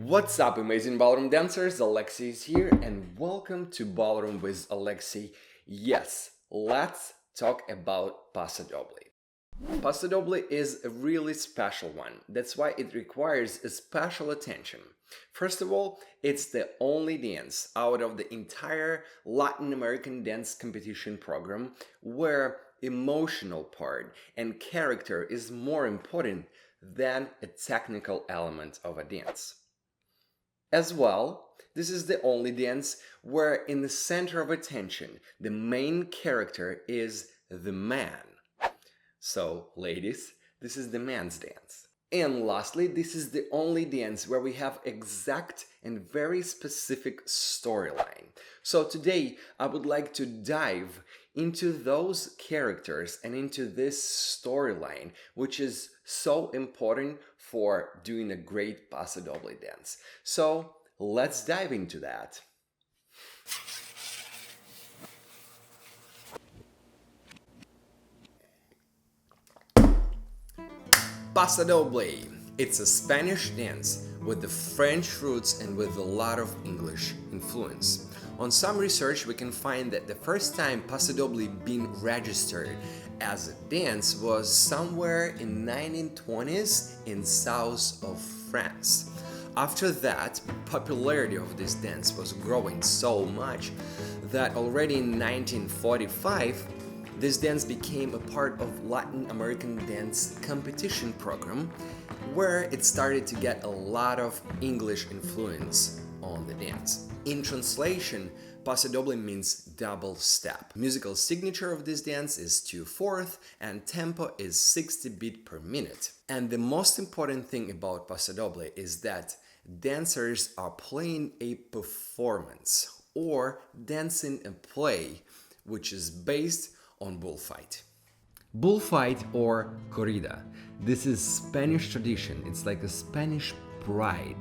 What's up, amazing ballroom dancers? Alexey is here, and welcome to Ballroom with Alexey. Yes, let's talk about Paso Doble. Paso Doble is a really special one. That's why it requires a special attention. First of all, it's the only dance out of the entire Latin American dance competition program where emotional part and character is more important than a technical element of a dance. As well, this is the only dance where in the center of attention, the main character is the man. So, ladies, this is the man's dance. And lastly, this is the only dance where we have exact and very specific storyline. So today, I would like to dive into those characters and into this storyline, which is so important for doing a great Paso Doble dance. So let's dive into that. Paso Doble. It's a Spanish dance with the French roots and with a lot of English influence. On some research, we can find that the first time Paso Doble being registered as a dance was somewhere in 1920s in south of France. After that, popularity of this dance was growing so much that already in 1945, this dance became a part of Latin American dance competition program where it started to get a lot of English influence on the dance. In translation, Paso Doble means double step. Musical signature of this dance is 2/4 and tempo is 60 beats per minute. And the most important thing about Paso Doble is that dancers are playing a performance or dancing a play which is based on bullfight. Bullfight or corrida. This is Spanish tradition. It's like a Spanish pride.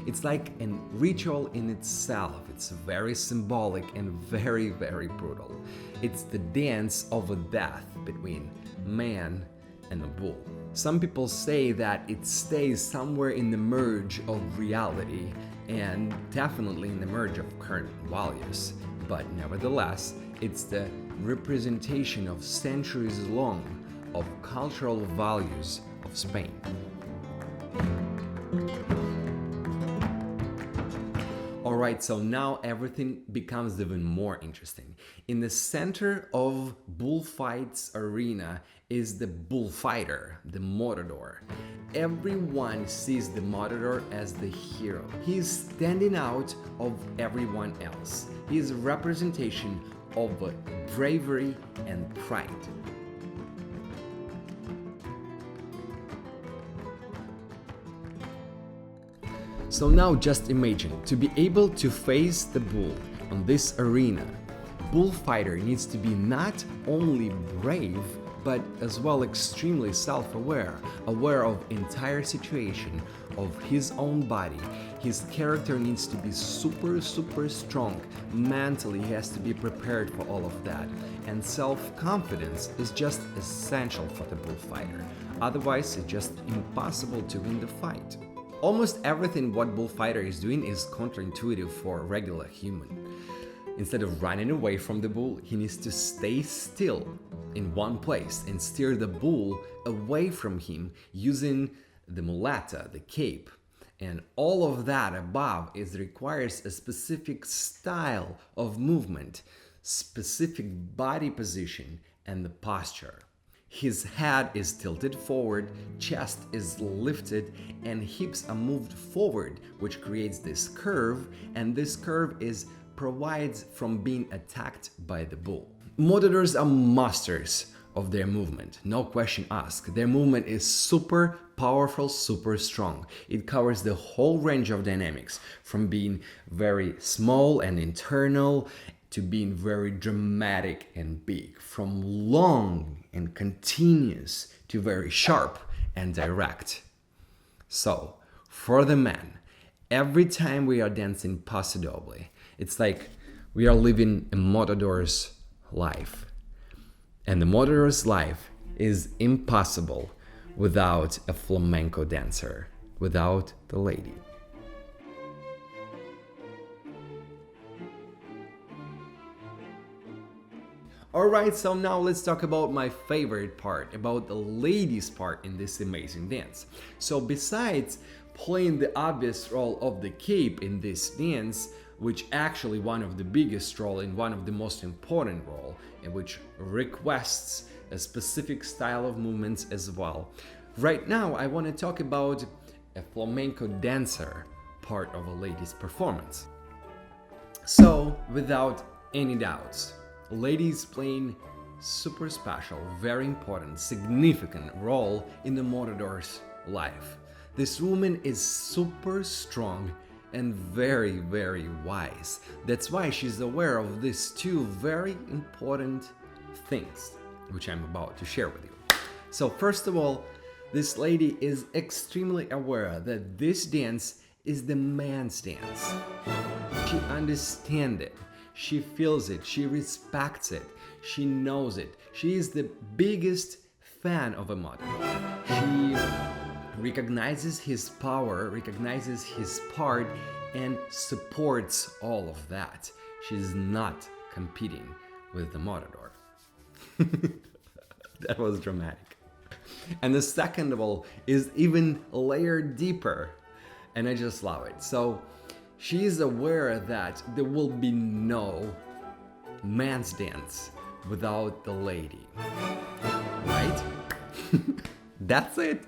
It's like a ritual in itself. It's very symbolic and very, very brutal. It's the dance of a death between man and a bull. Some people say that it stays somewhere in the merge of reality and definitely in the merge of current values. But nevertheless, it's the representation of centuries long of cultural values of Spain. Alright, so now everything becomes even more interesting. In the center of bullfights arena is the bullfighter, the matador. Everyone sees the matador as the hero. He is standing out of everyone else. He is a representation of bravery and pride. So now just imagine, to be able to face the bull on this arena, bullfighter needs to be not only brave, but as well extremely self-aware, aware of entire situation, of his own body. His character needs to be super strong. Mentally, he has to be prepared for all of that. And self-confidence is just essential for the bullfighter. Otherwise, it's just impossible to win the fight. Almost everything what bullfighter is doing is counterintuitive for a regular human. Instead of running away from the bull, he needs to stay still in one place and steer the bull away from him using the muleta, the cape. And all of that above requires a specific style of movement, specific body position, and the posture. His head is tilted forward, chest is lifted, and hips are moved forward, which creates this curve, and this curve provides from being attacked by the bull. Matadors are masters of their movement, no question asked. Their movement is super powerful, super strong. It covers the whole range of dynamics, from being very small and internal to being very dramatic and big, from long and continuous to very sharp and direct. So, for the men, every time we are dancing Paso Doble, it's like we are living a matador's life. And the matador's life is impossible without a flamenco dancer, without the lady. Alright, so now let's talk about my favorite part, about the ladies' part in this amazing dance. So besides playing the obvious role of the cape in this dance, which actually one of the biggest role and one of the most important role, and which requests a specific style of movements as well. Right now I want to talk about a flamenco dancer part of a lady's performance. So without any doubts, ladies playing super special, very important, significant role in the matador's life. This woman is super strong and very, very wise. That's why she's aware of these two very important things, which I'm about to share with you. So first of all, this lady is extremely aware that this dance is the man's dance. She understands it. She feels it, she respects it, she knows it. She is the biggest fan of a matador. She recognizes his power, recognizes his part, and supports all of that. She's not competing with the matador. That was dramatic. And the second of all is even layered deeper, and I just love it. So she is aware that there will be no man's dance without the lady, right? That's it.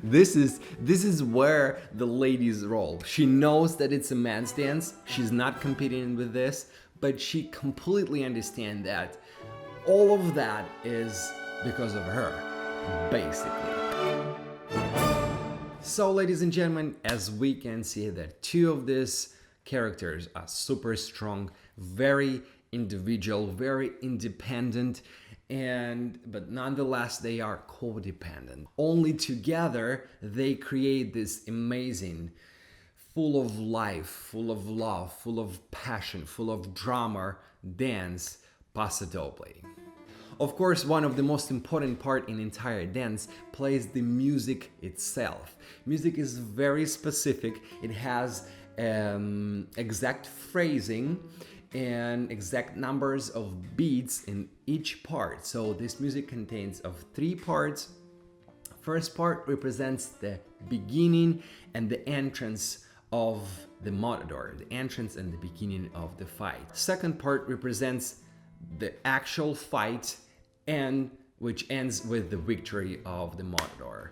This is where the lady's role. She knows that it's a man's dance. She's not competing with this, but she completely understands that all of that is because of her, basically. So, ladies and gentlemen, as we can see that two of these characters are super strong, very individual, very independent, but nonetheless they are codependent. Only together they create this amazing, full of life, full of love, full of passion, full of drama dance, Paso Doble. Of course, one of the most important part in entire dance plays the music itself. Music is very specific. It has exact phrasing and exact numbers of beats in each part. So this music contains of 3 parts. First part represents the beginning and the entrance of the matador, the entrance and the beginning of the fight. Second part represents the actual fight, and which ends with the victory of the matador.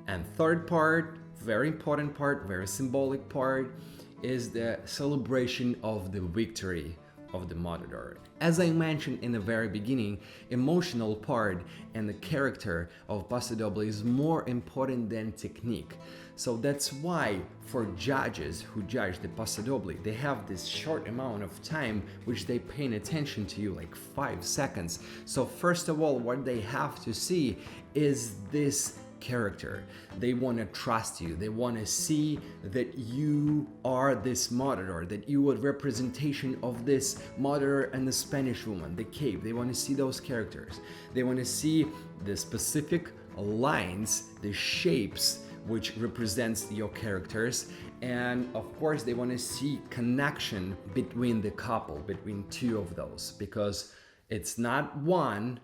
And third part, very important part, very symbolic part, is the celebration of the victory of the matador. As I mentioned in the very beginning, emotional part and the character of Paso Doble is more important than technique. So that's why for judges who judge the Paso Doble, they have this short amount of time which they pay attention to you, like 5 seconds. So first of all, what they have to see is this character. They want to trust you. They want to see that you are this matador, that you are representation of this matador and the Spanish woman, the cape. They want to see those characters. They want to see the specific lines, the shapes which represents your characters, and of course they want to see connection between the couple, between two of those, because it's not one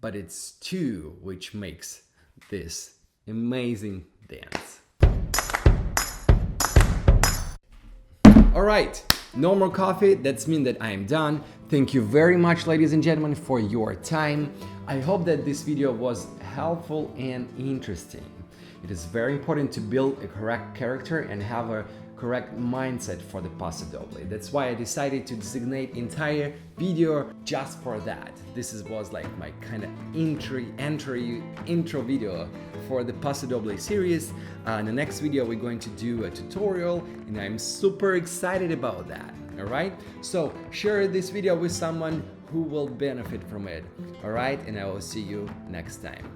but it's two which makes this amazing dance. Alright, no more coffee, that's mean that I am done. Thank you very much, ladies and gentlemen, for your time. I hope that this video was helpful and interesting. It is very important to build a correct character and have a correct mindset for the Paso Doble. That's why I decided to designate entire video just for that. This was like my kind of intro video for the Paso Doble series. In the next video we're going to do a tutorial and I'm super excited about that. Alright, so share this video with someone who will benefit from it. Alright, and I will see you next time.